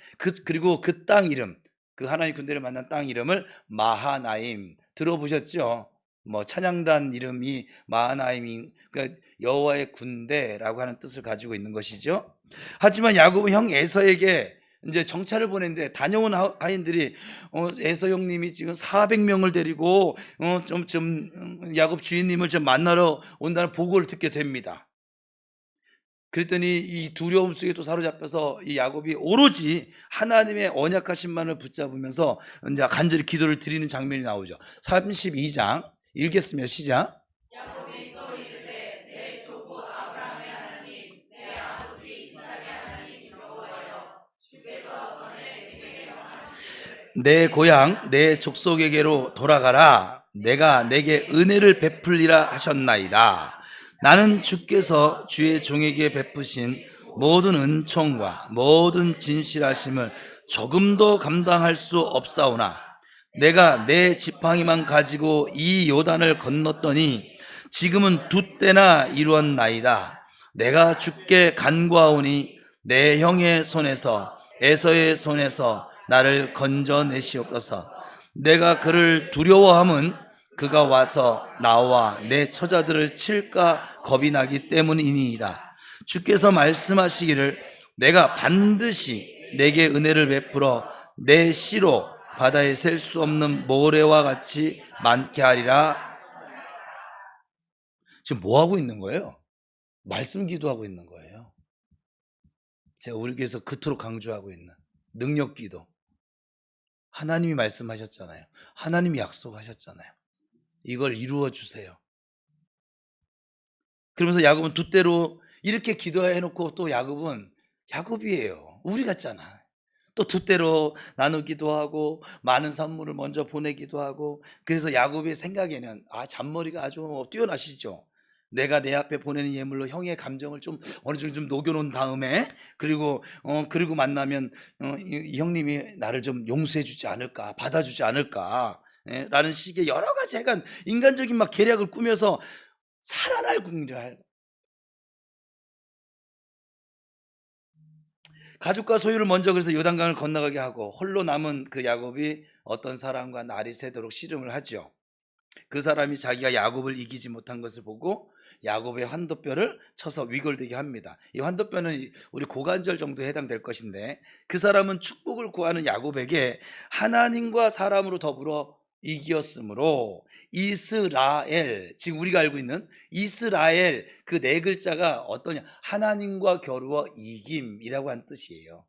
그리고 그 땅 이름, 그 하나님 군대를 만난 땅 이름을 마하나임, 들어보셨죠? 뭐 찬양단 이름이 마하나임인, 그러니까 여호와의 군대라고 하는 뜻을 가지고 있는 것이죠. 하지만 야곱은 형 에서에게 이제 정찰을 보냈는데, 다녀온 하인들이 에서 형님이 지금 400명을 데리고 야곱 주인님을 좀 만나러 온다는 보고를 듣게 됩니다. 그랬더니 이 두려움 속에 또 사로잡혀서 이 야곱이 오로지 하나님의 언약하심만을 붙잡으면서 이제 간절히 기도를 드리는 장면이 나오죠. 32장 읽겠습니다. 시작. 야곱이 또 이르되 내 조부 아브라함의 하나님, 내 아버지 이삭의 하나님 여호와여, 주께서 전에 내게 명하시기를 내 고향 내 족속에게로 돌아가라. 내가 내게 은혜를 베풀리라 하셨나이다. 나는 주께서 주의 종에게 베푸신 모든 은총과 모든 진실하심을 조금도 감당할 수 없사오나, 내가 내 지팡이만 가지고 이 요단을 건넜더니 지금은 두 때나 이루었나이다. 내가 주께 간구하오니 내 형의 손에서 에서의 손에서 나를 건져내시옵소서. 내가 그를 두려워함은 그가 와서 나와 내 처자들을 칠까 겁이 나기 때문이니이다. 주께서 말씀하시기를 내가 반드시 내게 은혜를 베풀어 내 씨로 바다에 셀 수 없는 모래와 같이 많게 하리라. 지금 뭐 하고 있는 거예요? 말씀 기도하고 있는 거예요. 제가 우리 교회에서 그토록 강조하고 있는 능력 기도. 하나님이 말씀하셨잖아요. 하나님이 약속하셨잖아요. 이걸 이루어 주세요. 그러면서 야곱은 두 때로 이렇게 기도해놓고, 또 야곱이에요. 우리 같잖아. 또 두 때로 나누기도 하고 많은 선물을 먼저 보내기도 하고. 그래서 야곱의 생각에는 잔머리가 아주 뛰어나시죠. 내가 내 앞에 보내는 예물로 형의 감정을 좀 어느 정도 좀 녹여놓은 다음에, 그리고 만나면 이 형님이 나를 좀 용서해 주지 않을까, 받아주지 않을까, 라는 식의 여러 가지 약간 인간적인 막 계략을 꾸며서 살아날 궁리를 할. 가죽과 소유를 먼저 그래서 요단강을 건너가게 하고, 홀로 남은 그 야곱이 어떤 사람과 날이 새도록 씨름을 하죠. 그 사람이 자기가 야곱을 이기지 못한 것을 보고 야곱의 환도뼈를 쳐서 위골되게 합니다. 이 환도뼈는 우리 고관절 정도에 해당될 것인데, 그 사람은 축복을 구하는 야곱에게 하나님과 사람으로 더불어 이기었으므로 이스라엘, 지금 우리가 알고 있는 이스라엘, 그 네 글자가 어떠냐, 하나님과 겨루어 이김이라고 한 뜻이에요.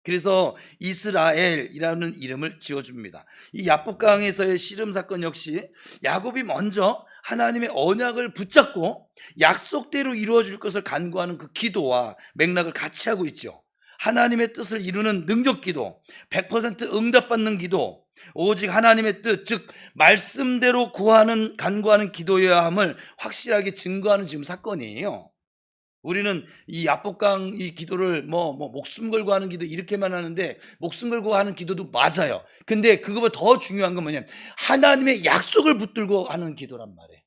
그래서 이스라엘이라는 이름을 지어줍니다. 이 야복강에서의 씨름 사건 역시 야곱이 먼저 하나님의 언약을 붙잡고 약속대로 이루어질 것을 간구하는 그 기도와 맥락을 같이 하고 있죠. 하나님의 뜻을 이루는 능력 기도, 100% 응답받는 기도, 오직 하나님의 뜻, 즉 말씀대로 간구하는 기도여야 함을 확실하게 증거하는 지금 사건이에요. 우리는 이 야복강 이 기도를 목숨 걸고 하는 기도 이렇게만 하는데, 목숨 걸고 하는 기도도 맞아요. 근데 그거보다 더 중요한 건 뭐냐면 하나님의 약속을 붙들고 하는 기도란 말이에요.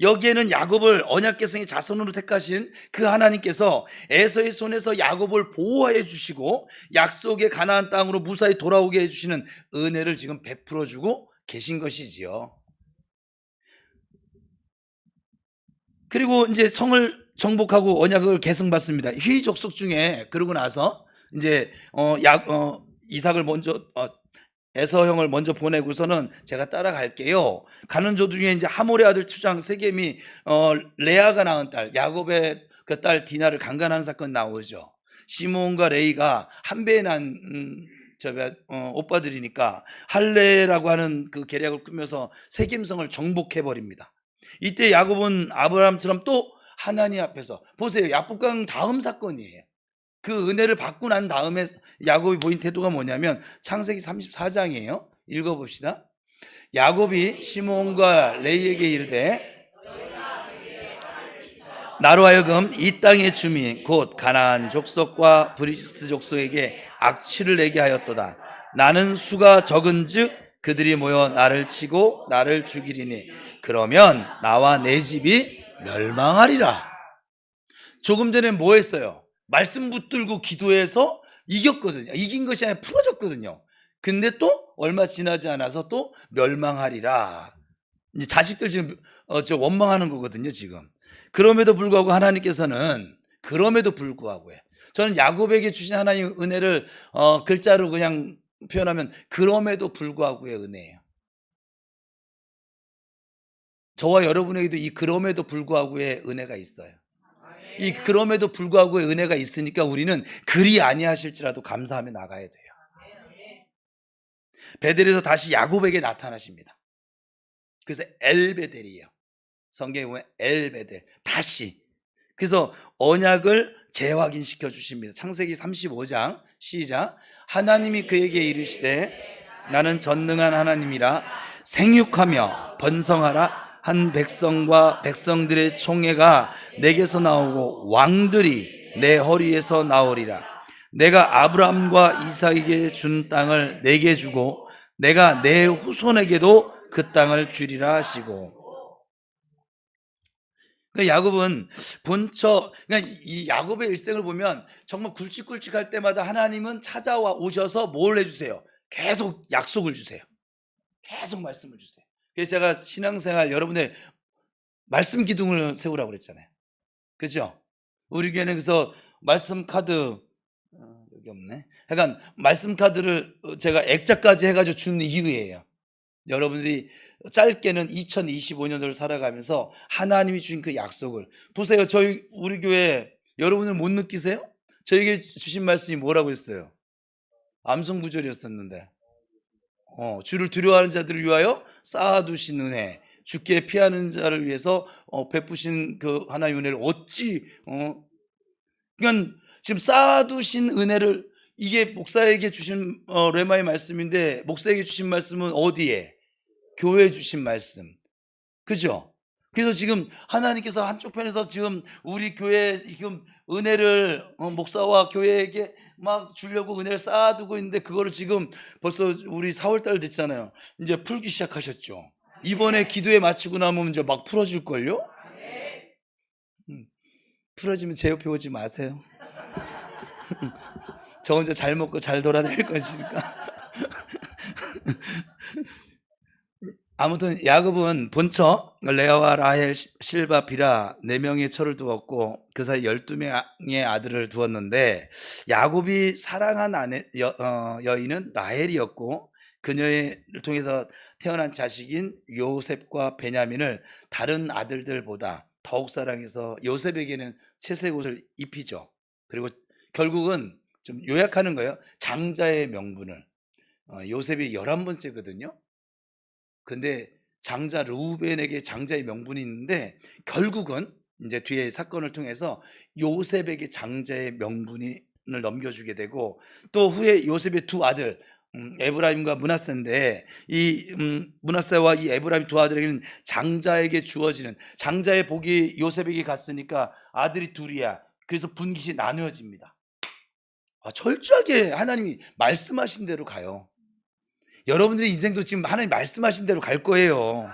여기에는 야곱을 언약궤성의 자손으로 택하신 그 하나님께서 에서의 손에서 야곱을 보호해 주시고 약속의 가나안 땅으로 무사히 돌아오게 해주시는 은혜를 지금 베풀어 주고 계신 것이지요. 그리고 이제 성을 정복하고 언약을 계승받습니다. 휘 족속 중에, 그러고 나서 이제 이삭을 먼저 에서 형을 먼저 보내고서는 제가 따라갈게요. 가는 도중에 이제 하몰의 아들 추장 세겜이 레아가 낳은 딸 야곱의 그 딸 디나를 강간하는 사건 나오죠. 시몬과 레이가 한 배에 난 오빠들이니까 할례라고 하는 그 계략을 꾸며서 세겜성을 정복해 버립니다. 이때 야곱은 아브라함처럼 또 하나님 앞에서 보세요. 야복강 다음 사건이에요. 그 은혜를 받고 난 다음에 야곱이 보인 태도가 뭐냐면 창세기 34장이에요. 읽어봅시다. 야곱이 시몬과 레이에게 이르되 나로 하여금 이 땅의 주민 곧 가나안 족속과 브리스 족속에게 악취를 내게 하였도다. 나는 수가 적은즉 그들이 모여 나를 치고 나를 죽이리니 그러면 나와 내 집이 멸망하리라. 조금 전에 뭐 했어요? 말씀 붙들고 기도해서 이겼거든요. 이긴 것이 아니라 풀어졌거든요. 근데 또 얼마 지나지 않아서 또 멸망하리라. 이제 자식들 지금 원망하는 거거든요, 지금. 그럼에도 불구하고 하나님께서는 그럼에도 불구하고요. 저는 야곱에게 주신 하나님의 은혜를 글자로 그냥 표현하면 그럼에도 불구하고의 은혜예요. 저와 여러분에게도 이 그럼에도 불구하고의 은혜가 있어요. 이 그럼에도 불구하고의 은혜가 있으니까 우리는 그리 아니하실지라도 감사하며 나가야 돼요. 베델에서 다시 야곱에게 나타나십니다. 그래서 엘베델이에요. 성경에 보면 엘베델 다시. 그래서 언약을 재확인시켜 주십니다. 창세기 35장 시작. 하나님이 그에게 이르시되 나는 전능한 하나님이라 생육하며 번성하라. 한 백성과 백성들의 총회가 내게서 나오고 왕들이 내 허리에서 나오리라. 내가 아브라함과 이삭에게 준 땅을 내게 주고 내가 내 후손에게도 그 땅을 주리라 하시고. 그러니까 야곱은 그러니까 이 야곱의 일생을 보면 정말 굵직굵직할 때마다 하나님은 찾아와 오셔서 뭘 해주세요? 계속 약속을 주세요. 계속 말씀을 주세요. 그래서 제가 신앙생활 여러분의 말씀 기둥을 세우라고 그랬잖아요. 그죠? 우리 교회는 그래서 말씀 카드 여기 없네. 약간 말씀 카드를 제가 액자까지 해가지고 준 이유예요. 여러분들이 짧게는 2025년도를 살아가면서 하나님이 주신 그 약속을 보세요. 우리 교회 여러분들 못 느끼세요? 저에게 주신 말씀이 뭐라고 했어요? 암송구절이었었는데 주를 두려워하는 자들을 위하여 쌓아두신 은혜, 주께 피하는 자를 위해서 베푸신 그 하나님의 은혜를 어찌 그러니까 지금 쌓아두신 은혜를 이게 목사에게 주신 레마의 말씀인데 목사에게 주신 말씀은 어디에? 교회에 주신 말씀. 그죠? 그래서 지금 하나님께서 한쪽 편에서 지금 우리 교회 지금 은혜를 목사와 교회에게 막 주려고 은혜를 쌓아두고 있는데 그거를 지금 벌써 우리 4월달 됐잖아요. 이제 풀기 시작하셨죠. 이번에 기도에 마치고 나면 이제 막 풀어질걸요? 풀어지면 제 옆에 오지 마세요. 저 혼자 잘 먹고 잘 돌아다닐 것이니까. 아무튼 야곱은 본처 레아와 라헬, 실바, 비라 4명의 처를 두었고 그 사이 12명의 아들을 두었는데 야곱이 사랑한 여인은 라헬이었고 그녀를 통해서 태어난 자식인 요셉과 베냐민을 다른 아들들보다 더욱 사랑해서 요셉에게는 채색 옷을 입히죠. 그리고 결국은 좀 요약하는 거예요. 장자의 명분을. 요셉이 11번째거든요. 근데 장자 르우벤에게 장자의 명분이 있는데 결국은 이제 뒤에 사건을 통해서 요셉에게 장자의 명분을 넘겨주게 되고 또 후에 요셉의 두 아들 에브라임과 므낫세인데 이 므낫세와 이 에브라임 두 아들에게는 장자에게 주어지는 장자의 복이 요셉에게 갔으니까 아들이 둘이야. 그래서 분깃이 나누어집니다. 철저하게 하나님이 말씀하신 대로 가요. 여러분들의 인생도 지금 하나님 말씀하신 대로 갈 거예요.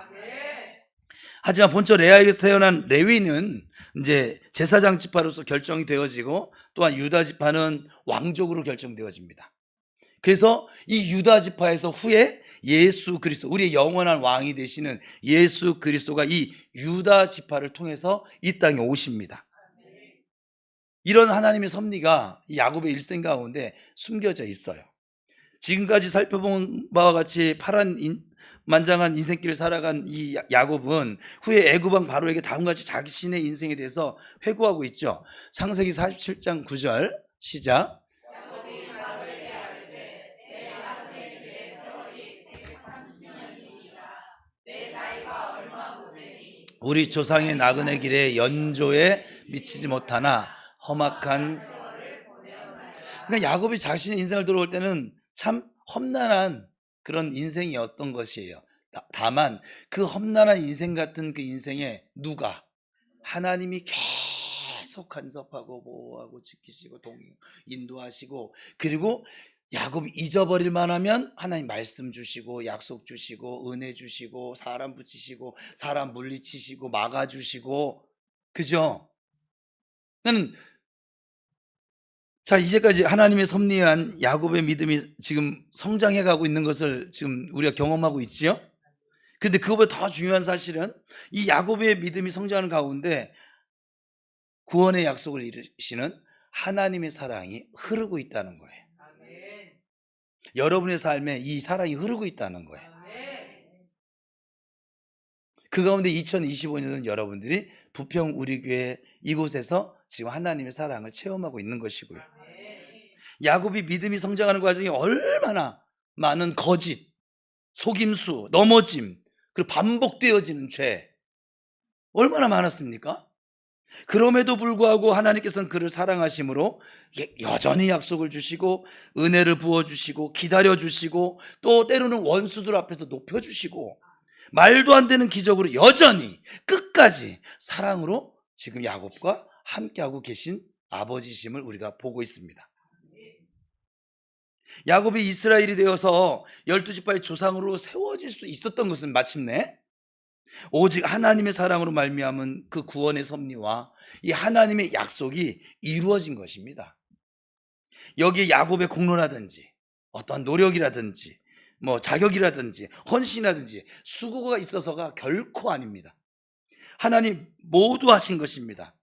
하지만 본처 레아에게서 태어난 레위는 이제 제사장 지파로서 결정이 되어지고 또한 유다 지파는 왕족으로 결정되어집니다. 그래서 이 유다 지파에서 후에 예수 그리스도, 우리의 영원한 왕이 되시는 예수 그리스도가 이 유다 지파를 통해서 이 땅에 오십니다. 이런 하나님의 섭리가 이 야곱의 일생 가운데 숨겨져 있어요. 지금까지 살펴본 바와 같이 만장한 인생길을 살아간 이 야곱은 후에 애굽왕 바로에게 다음과 같이 자신의 인생에 대해서 회고하고 있죠. 창세기 47장 9절 시작. 우리 조상의 나그네 길에 연조에 미치지 못하나 험악한. 그러니까 야곱이 자신의 인생을 돌아볼 때는 참 험난한 그런 인생이었던 것이에요. 다만 그 험난한 인생 같은 그 인생에 누가 하나님이 계속 간섭하고 보호하고 지키시고 인도하시고, 그리고 야곱이 잊어버릴 만하면 하나님 말씀 주시고 약속 주시고 은혜 주시고 사람 붙이시고 사람 물리치시고 막아주시고, 그죠? 나는 자, 이제까지 하나님의 섭리한 야곱의 믿음이 지금 성장해가고 있는 것을 지금 우리가 경험하고 있지요. 그런데 그것보다 더 중요한 사실은 이 야곱의 믿음이 성장하는 가운데 구원의 약속을 이루시는 하나님의 사랑이 흐르고 있다는 거예요. 여러분의 삶에 이 사랑이 흐르고 있다는 거예요. 그 가운데 2025년은 여러분들이 부평 우리교회 이곳에서 지금 하나님의 사랑을 체험하고 있는 것이고요. 야곱이 믿음이 성장하는 과정이 얼마나 많은 거짓, 속임수, 넘어짐, 그리고 반복되어지는 죄 얼마나 많았습니까? 그럼에도 불구하고 하나님께서는 그를 사랑하심으로 여전히 약속을 주시고 은혜를 부어주시고 기다려주시고 또 때로는 원수들 앞에서 높여주시고 말도 안 되는 기적으로 여전히 끝까지 사랑으로 지금 야곱과 함께하고 계신 아버지심을 우리가 보고 있습니다. 야곱이 이스라엘이 되어서 12지파의 조상으로 세워질 수 있었던 것은 마침내 오직 하나님의 사랑으로 말미암은 그 구원의 섭리와 이 하나님의 약속이 이루어진 것입니다. 여기에 야곱의 공로라든지 어떠한 노력이라든지 자격이라든지 헌신이라든지 수고가 있어서가 결코 아닙니다. 하나님 모두 하신 것입니다.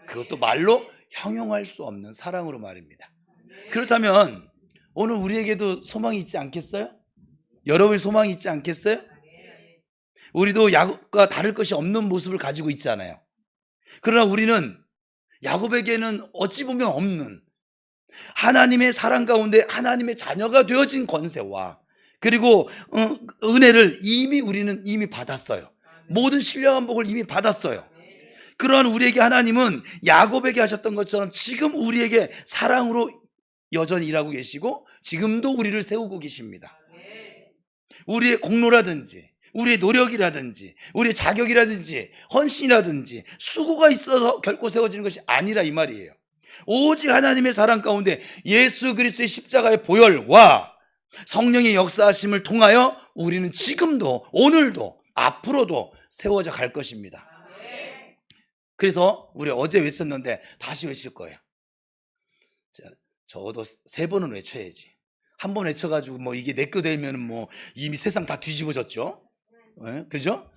그것도 말로 형용할 수 없는 사랑으로 말입니다. 그렇다면 오늘 우리에게도 소망이 있지 않겠어요? 여러분의 소망이 있지 않겠어요? 우리도 야곱과 다를 것이 없는 모습을 가지고 있잖아요. 그러나 우리는 야곱에게는 어찌 보면 없는 하나님의 사랑 가운데 하나님의 자녀가 되어진 권세와 그리고 은혜를 우리는 이미 받았어요. 모든 신령한 복을 이미 받았어요. 그러한 우리에게 하나님은 야곱에게 하셨던 것처럼 지금 우리에게 사랑으로 여전히 일하고 계시고 지금도 우리를 세우고 계십니다. 우리의 공로라든지 우리의 노력이라든지 우리의 자격이라든지 헌신이라든지 수고가 있어서 결코 세워지는 것이 아니라 이 말이에요. 오직 하나님의 사랑 가운데 예수 그리스도의 십자가의 보혈과 성령의 역사하심을 통하여 우리는 지금도 오늘도 앞으로도 세워져 갈 것입니다. 그래서 우리 어제 외쳤는데 다시 외칠 거예요. 적어도 3번은 외쳐야지. 한 번 외쳐가지고 이게 내 거 되면 이미 세상 다 뒤집어졌죠. 네, 그죠?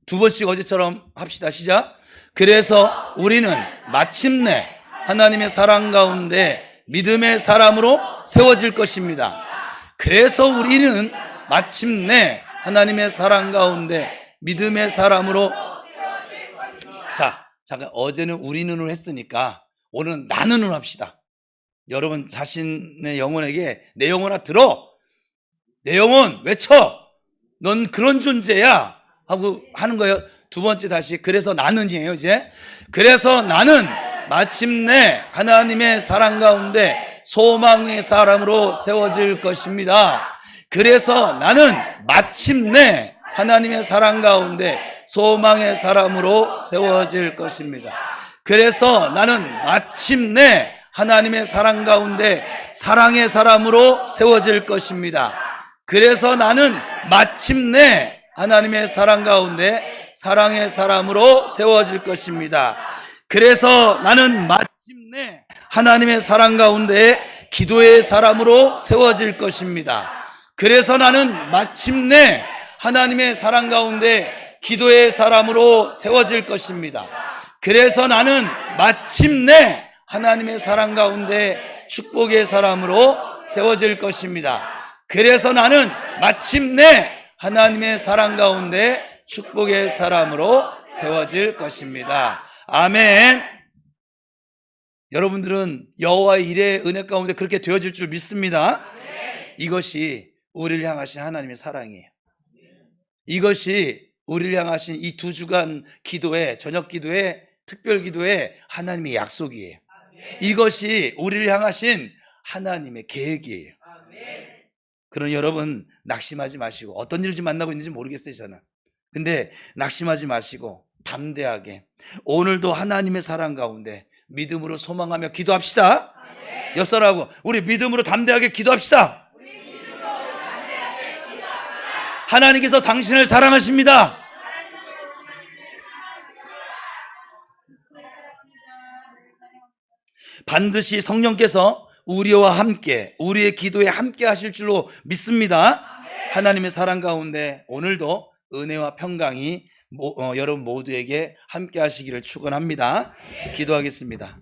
2번씩 어제처럼 합시다. 시작. 그래서 우리는 마침내 하나님의 사랑 가운데 믿음의 사람으로 세워질 것입니다. 그래서 우리는 마침내 하나님의 사랑 가운데 믿음의 사람으로. 자, 잠깐 어제는 우리는으로 했으니까 오늘은 나는으로 합시다. 여러분 자신의 영혼에게 내 영혼아 들어, 내 영혼 외쳐, 넌 그런 존재야 하고 하는 거예요. 2번째 다시. 그래서 나는이에요. 이제 그래서 나는 마침내 하나님의 사랑 가운데 소망의 사람으로 세워질 것입니다. 그래서 나는 마침내 하나님의 사랑 가운데 소망의 사람으로 세워질 것입니다. 그래서 나는 마침내 하나님의 사랑 가운데 사랑의 사람으로 세워질 것입니다. 그래서 나는 마침내 하나님의 사랑 가운데 사랑의 사람으로 세워질 것입니다. 그래서 나는 마침내 하나님의 사랑 가운데 기도의 사람으로 세워질 것입니다. 그래서 나는 마침내 하나님의 사랑 가운데 기도의 사람으로 세워질 것입니다. 그래서 나는 마침내 하나님의 사랑 가운데 축복의 사람으로 세워질 것입니다. 그래서 나는 마침내 하나님의 사랑 가운데 축복의 사람으로 세워질 것입니다. 아멘. 여러분들은 여호와의 일의 은혜 가운데 그렇게 되어질 줄 믿습니다. 이것이 우리를 향하신 하나님의 사랑이에요. 이것이 우리를 향하신 이 2주간 기도의 저녁 기도의 특별 기도의 하나님의 약속이에요. 이것이 우리를 향하신 하나님의 계획이에요. 그러니 여러분 낙심하지 마시고, 어떤 일을 만나고 있는지 모르겠어요 저는. 근데 낙심하지 마시고 담대하게 오늘도 하나님의 사랑 가운데 믿음으로 소망하며 기도합시다. 옆 사람하고 우리 믿음으로 담대하게 기도합시다. 하나님께서 당신을 사랑하십니다. 반드시 성령께서 우리와 함께, 우리의 기도에 함께 하실 줄로 믿습니다. 하나님의 사랑 가운데 오늘도 은혜와 평강이 여러분 모두에게 함께 하시기를 축원합니다. 기도하겠습니다.